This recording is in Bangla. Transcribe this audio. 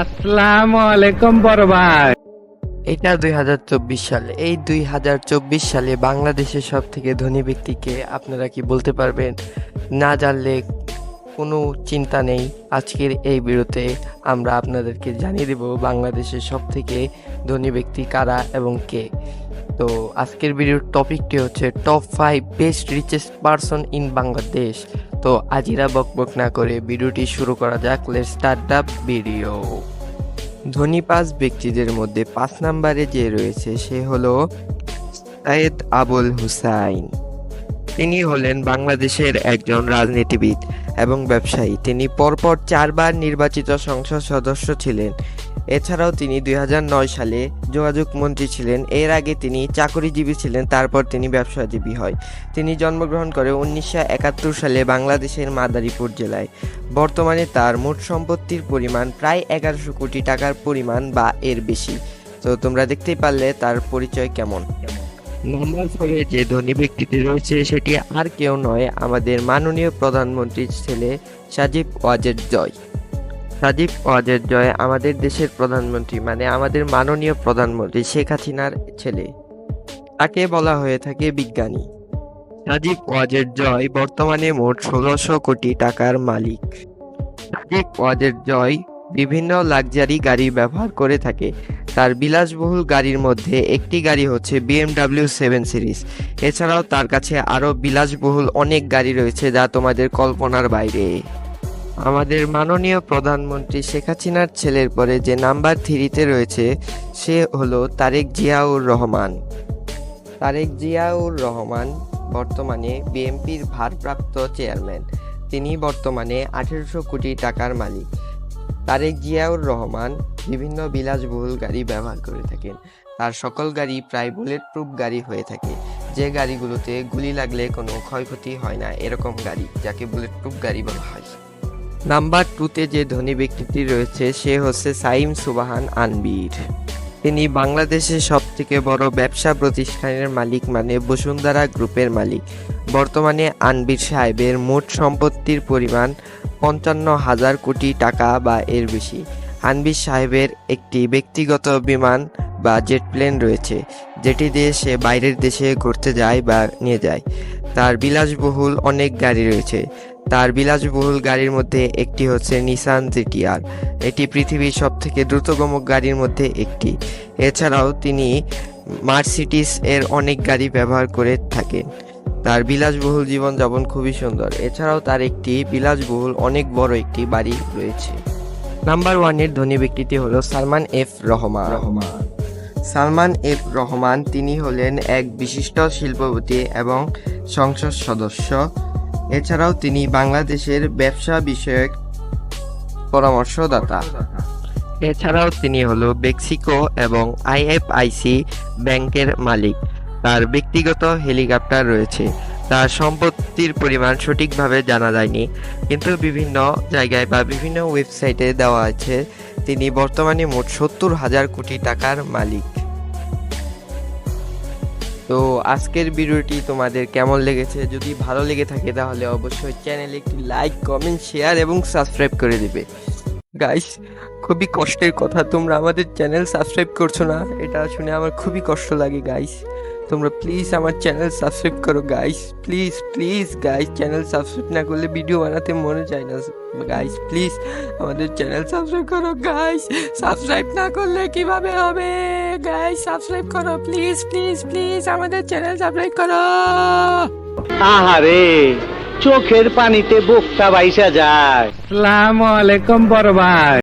আসসালামু আলাইকুম বড় ভাই। এটা 2024 সাল। এই 2024 সালে বাংলাদেশের সব থেকে ধনী ব্যক্তিকে আপনারা কি বলতে পারবেন? না জানলে কোনো চিন্তা নেই, আজকের এই ভিডিওতে আমরা আপনাদেরকে জানিয়ে দেব বাংলাদেশের সব থেকে ধনী ব্যক্তি কারা এবং কে। তো আজকের ভিডিওর টপিকটি হচ্ছে top 5 best richest person in Bangladesh. তো আজিরা বকবক না করে ভিডিওটি শুরু করা যাক। Let's start the video. ধনী 5 ব্যক্তিদের মধ্যে 5 নম্বরে যে রয়েছে সে হলো সৈয়দ আবুল হুসাইন। তিনি হলেন বাংলাদেশের একজন রাজনীতিবিদ এবং ব্যবসায়ী। তিনি পরপর 4 বার নির্বাচিত সংসদ সদস্য ছিলেন। এছাড়াও তিনি 2009 সালে যোগাযোগ মন্ত্রী ছিলেন। এর আগে তিনি চাকরিজীবী ছিলেন, তারপর তিনি ব্যবসাজীবী হয়। তিনি জন্মগ্রহণ করে 1971 সালে বাংলাদেশের মাদারীপুর জেলায়। বর্তমানে তার মোট সম্পত্তির পরিমাণ প্রায় 1100 কোটি টাকার পরিমাণ বা এর বেশি। তো তোমরা দেখতেই পারলে তার পরিচয় কেমন। নম্বর 4-এ যে ধনী ব্যক্তিটি রয়েছে সেটি আর কেউ নয়, আমাদের মাননীয় প্রধানমন্ত্রীর ছেলে সাজিব ওয়াজেদ জয়। সাজিব ওয়াজেদ জয় আমাদের দেশের প্রধানমন্ত্রী, মানে আমাদের মাননীয় প্রধানমন্ত্রী শেখ হাসিনার ছেলে। তাকে বলা হয়ে থাকে বিজ্ঞানী। সাজিব ওয়াজেদ জয় বর্তমানে মোট 1600 কোটি টাকার মালিক। সাজিব ওয়াজেদ জয় বিভিন্ন লাক্সারি গাড়ি ব্যবহার করে থাকে। তার বিলাসবহুল গাড়ির মধ্যে একটি গাড়ি হচ্ছে BMW 7 সিরিজ। এছাড়াও তার কাছে আরও বিলাসবহুল অনেক গাড়ি রয়েছে যা তোমাদের কল্পনার বাইরে। আমাদের মাননীয় প্রধানমন্ত্রী শেখ হাসিনার ছেলের পরে যে নাম্বার 3-তে রয়েছে সে হলো তারেক জিয়াউর রহমান। তারেক জিয়াউর রহমান বর্তমানে বিএনপির ভারপ্রাপ্ত চেয়ারম্যান। তিনি বর্তমানে 1800 কোটি টাকার মালিক। তারেক জিয়াউর রহমান বিভিন্ন বিলাসবহুল গাড়ি ব্যবহার করে থাকেন। তার সকল গাড়ি প্রায় বুলেট প্রুফ গাড়ি হয়ে থাকে, যে গাড়িগুলোতে গুলি লাগলে কোনো ক্ষয়ক্ষতি হয় না, এরকম গাড়ি যাকে বুলেট প্রুফ গাড়ি বলা হয়। নাম্বার 2-তে যে ধনী ব্যক্তিটি রয়েছে সে হচ্ছে সাইম সুবাহান আনবির। তিনি বাংলাদেশের সব থেকে বড় ব্যবসা প্রতিষ্ঠানের মালিক, মানে বসুন্ধরা গ্রুপের মালিক। বর্তমানে আনবির সাহেবের মোট সম্পত্তির পরিমাণ 55,000 কোটি টাকা বা এর বেশি। আনবির সাহেবের একটি ব্যক্তিগত বিমান বা জেট প্লেন রয়েছে, যেটি দিয়ে সে বাইরের দেশে ঘুরতে যায় বা নিয়ে যায়। তার বিলাসবহুল অনেক গাড়ি রয়েছে। তার বিলাসবহুল গাড়ির মধ্যে একটি হচ্ছে নিসান জিটিআর। এটি পৃথিবীর সব থেকে দ্রুততম গাড়ির মধ্যে একটি। এছাড়াও তিনি মার্সিডিস এর অনেক গাড়ি ব্যবহার করে থাকেন। তার বিলাসবহুল জীবনযাপন খুবই সুন্দর। এছাড়াও তার একটি বিলাসবহুল অনেক বড় একটি বাড়ি রয়েছে। নাম্বার 1-এর ধনী ব্যক্তিটি হলো সালমান এফ রহমান। সালমান এফ রহমান তিনি হলেন এক বিশিষ্ট শিল্পপতি এবং সংসদ সদস্য। এছাড়াও তিনি বাংলাদেশের ব্যবসা বিষয়ক পরামর্শদাতা। এছাড়াও তিনি হলো মেক্সিকো এবং আইএফআইসি ব্যাংকের মালিক। তার ব্যক্তিগত হেলিকপ্টার রয়েছে। তার সম্পত্তির পরিমাণ সঠিকভাবে জানা যায়নি, কিন্তু বিভিন্ন জায়গায় বা বিভিন্ন ওয়েবসাইটে দেওয়া আছে তিনি বর্তমানে মোট 70,000 কোটি টাকার মালিক। তো আজকের ভিডিওটি তোমাদের কেমন লেগেছে? যদি ভালো লেগে থাকে তাহলে অবশ্যই চ্যানেলে একটি লাইক, কমেন্ট, শেয়ার এবং সাবস্ক্রাইব করে দিবে। গাইস, খুবই কষ্টের কথা, তোমরা আমাদের চ্যানেল সাবস্ক্রাইব করছো না, এটা শুনে আমার খুবই কষ্ট লাগে। গাইস, তোমরা প্লিজ আমার চ্যানেল সাবস্ক্রাইব করো guys, please please guys. Channel subscribe না করলে ভিডিও বানাতে মনে চায় না গাইস। প্লিজ আমাদের চ্যানেল সাবস্ক্রাইব করো গাইস। সাবস্ক্রাইব না করলে কিভাবে হবে গাইস? সাবস্ক্রাইব করো প্লিজ প্লিজ প্লিজ, আমাদের চ্যানেল সাবস্ক্রাইব করো। আহারে, চোখের পানিতে বুকটা বাইসা যায়। আসসালামু আলাইকুম বড় ভাই।